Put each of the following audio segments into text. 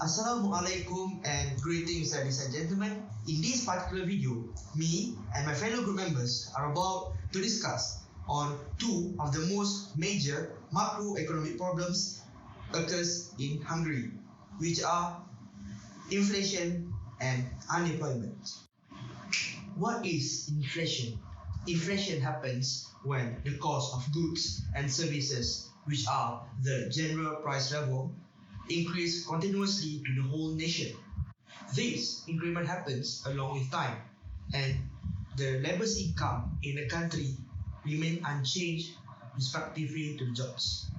Assalamualaikum and greetings ladies and gentlemen. In this particular video, me and my fellow group members are about to discuss on two of the most major macroeconomic problems occurs in Hungary, which are inflation and unemployment. What is inflation? Inflation happens when the cost of goods and services, which are the general price level, increase continuously to the whole nation. This increment happens along with time, and the labor's income in the country remain unchanged respectively to the jobs.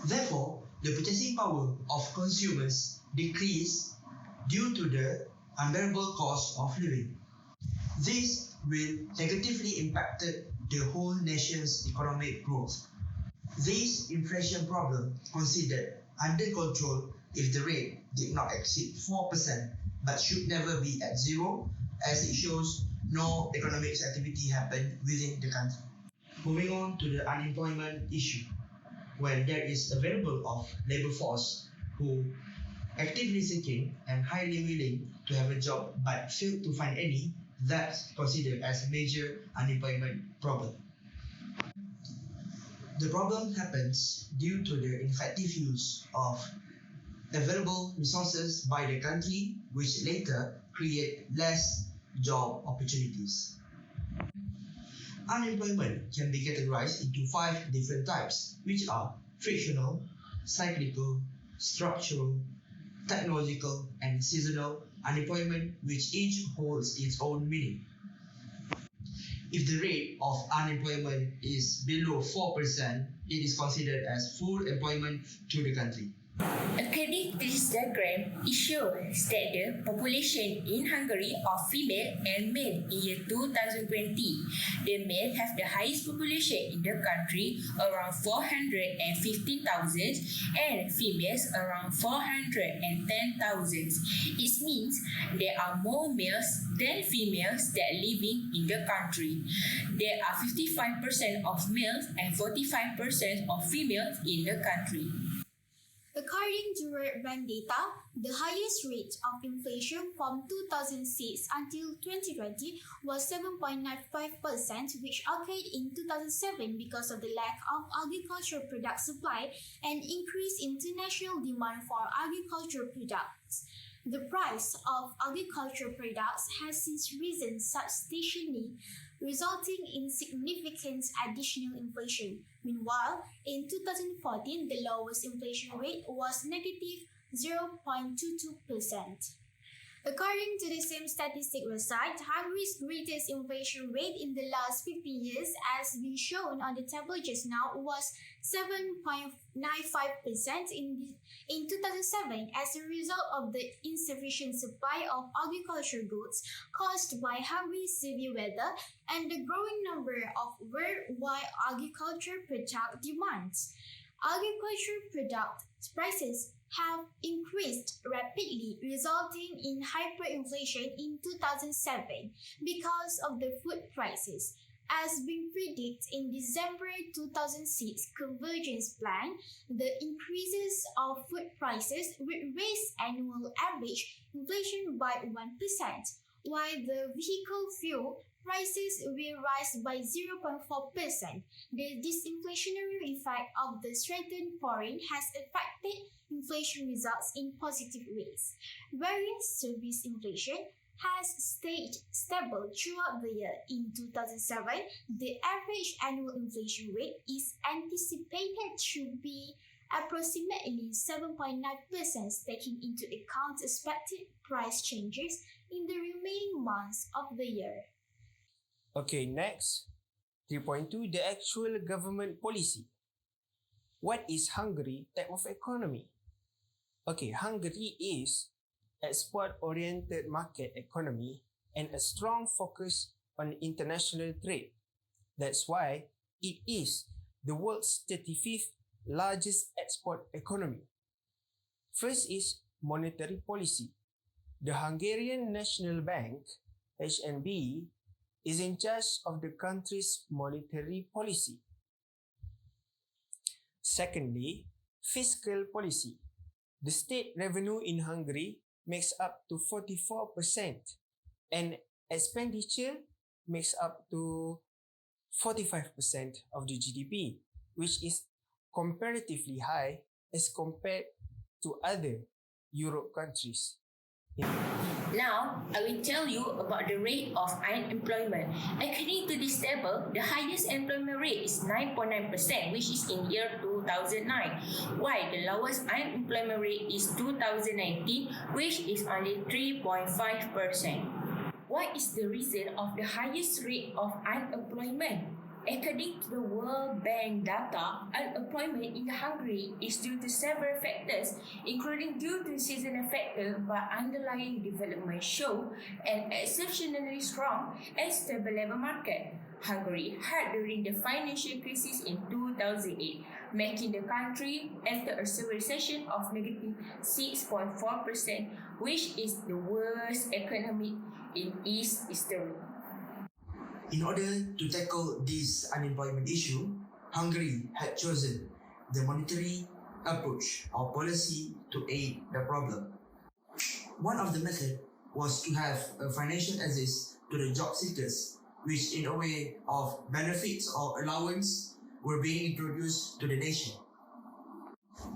Therefore, the purchasing power of consumers decrease due to the unbearable cost of living. This will negatively impact the whole nation's economic growth. This inflation problem considered under control if the rate did not exceed 4%, but should never be at zero, as it shows no economic activity happened within the country. Moving on to the unemployment issue. When there is available of labor force who actively seeking and highly willing to have a job but fail to find any, that's considered as a major unemployment problem. The problem happens due to the ineffective use of available resources by the country, which later create less job opportunities. Unemployment can be categorized into 5 different types, which are frictional, cyclical, structural, technological, and seasonal unemployment, which each holds its own meaning. If the rate of unemployment is below 4%, it is considered as full employment to the country. According to this diagram, it shows that the population in Hungary of female and male in year 2020. The male have the highest population in the country, around 415,000, and females around 410,000. It means there are more males than females that living in the country. There are 55% of males and 45% of females in the country. According to World Bank data, the highest rate of inflation from 2006 until 2020 was 7.95%, which occurred in 2007 because of the lack of agricultural product supply and increased international demand for agricultural products. The price of agricultural products has since risen substantially, resulting in significant additional inflation. Meanwhile, in 2014, the lowest inflation rate was negative 0.22%. According to the same statistic website, Hungary's greatest inflation rate in the last 50 years, as been shown on the table just now, was 7.95% in 2007 as a result of the insufficient supply of agricultural goods caused by Hungary's severe weather and the growing number of worldwide agricultural product demands. Agricultural product prices have increased rapidly, resulting in hyperinflation in 2007 because of the food prices. As been predicted in December 2006 Convergence Plan, the increases of food prices will raise annual average inflation by 1%, while the vehicle fuel prices will rise by 0.4%. The disinflationary effect of the strengthened forint has affected inflation results in positive ways, whereas service inflation has stayed stable throughout the year. In 2007, the average annual inflation rate is anticipated to be approximately 7.9%, taking into account expected price changes in the remaining months of the year. Okay, next, 3.2, the actual government policy. What is Hungary type of economy? Okay, Hungary is export-oriented market economy and a strong focus on international trade. That's why it is the world's 35th largest export economy. First is monetary policy. The Hungarian National Bank, HNB, is in charge of the country's monetary policy. Secondly, fiscal policy. The state revenue in Hungary makes up to 44% and expenditure makes up to 45% of the GDP, which is comparatively high as compared to other Europe countries. Now, I will tell you about the rate of unemployment. According to this table, the highest employment rate is 9.9%, which is in year 2009, while the lowest unemployment rate is 2019, which is only 3.5%. What is the reason of the highest rate of unemployment? According to the World Bank data, unemployment in Hungary is due to several factors, including due to seasonal factors, but underlying development show an exceptionally strong and stable labor market. Hungary had during the financial crisis in 2008, making the country enter a severe recession of negative 6.4%, which is the worst economy in its history. In order to tackle this unemployment issue, Hungary had chosen the monetary approach or policy to aid the problem. One of the methods was to have a financial assist to the job seekers, which in a way of benefits or allowance were being introduced to the nation.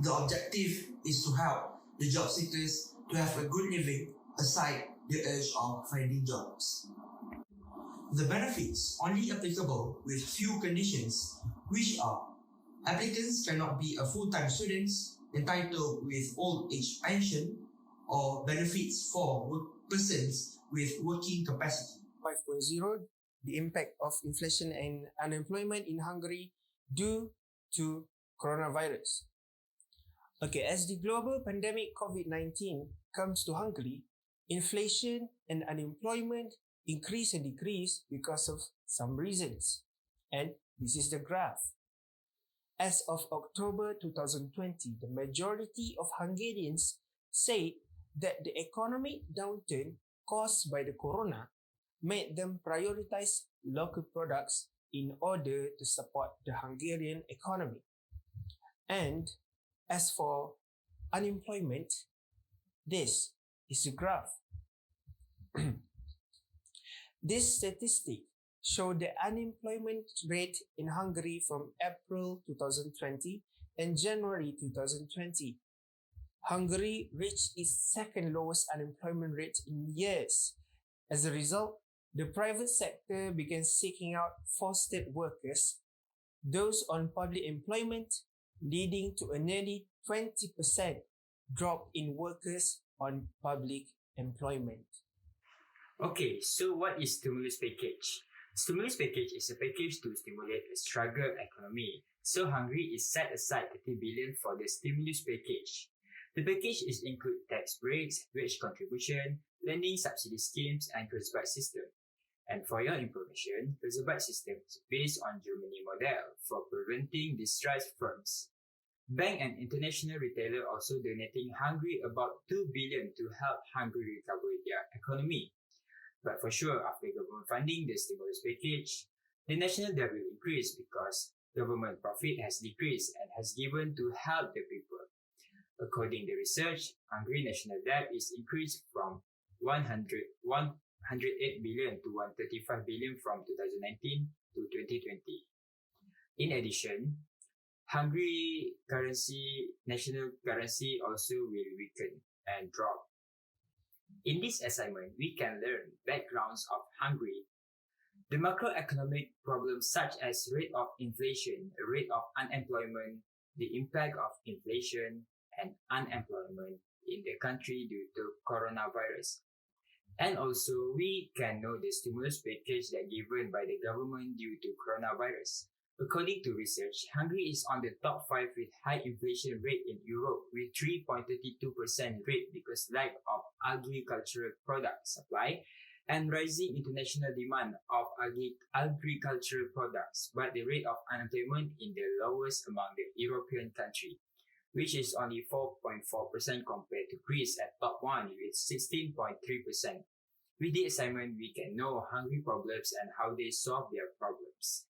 The objective is to help the job seekers to have a good living aside the urge of finding jobs. The benefits only applicable with few conditions, which are applicants cannot be a full-time students entitled with old age pension or benefits for persons with working capacity. 5.0, the impact of inflation and unemployment in Hungary due to coronavirus. Okay, as the global pandemic COVID-19 comes to Hungary, inflation and unemployment increase and decrease because of some reasons. And this is the graph. As of October 2020, the majority of Hungarians said that the economic downturn caused by the corona made them prioritize local products in order to support the Hungarian economy. And as for unemployment, this is the graph. This statistic showed the unemployment rate in Hungary from April 2020 and January 2020. Hungary reached its second lowest unemployment rate in years. As a result, the private sector began seeking out fostered workers, those on public employment, leading to a nearly 20% drop in workers on public employment. Okay, so what is stimulus package? Stimulus package is a package to stimulate a struggling economy. So Hungary is set aside 30 billion for the stimulus package. The package is include tax breaks, wage contribution, lending subsidy schemes, and Kurzarbeit system. And for your information, Kurzarbeit system is based on Germany model for preventing distressed firms. Bank and international retailer also donating Hungary about 2 billion to help Hungary recover their economy. But for sure, after government funding the stimulus package, the national debt will increase because government profit has decreased and has given to help the people. According to research, Hungary national debt is increased from 108 billion to 135 billion from 2019 to 2020. In addition, Hungary national currency also will weaken and drop. In this assignment, we can learn backgrounds of Hungary, the macroeconomic problems such as rate of inflation, rate of unemployment, the impact of inflation and unemployment in the country due to coronavirus. And also, we can know the stimulus package that given by the government due to coronavirus. According to research, Hungary is on the top 5 with high inflation rate in Europe with 3.32% rate because lack of agricultural product supply and rising international demand of agricultural products, but the rate of unemployment in the lowest among the European country, which is only 4.4% compared to Greece at top 1 with 16.3%. With the assignment, we can know Hungary problems and how they solve their problems.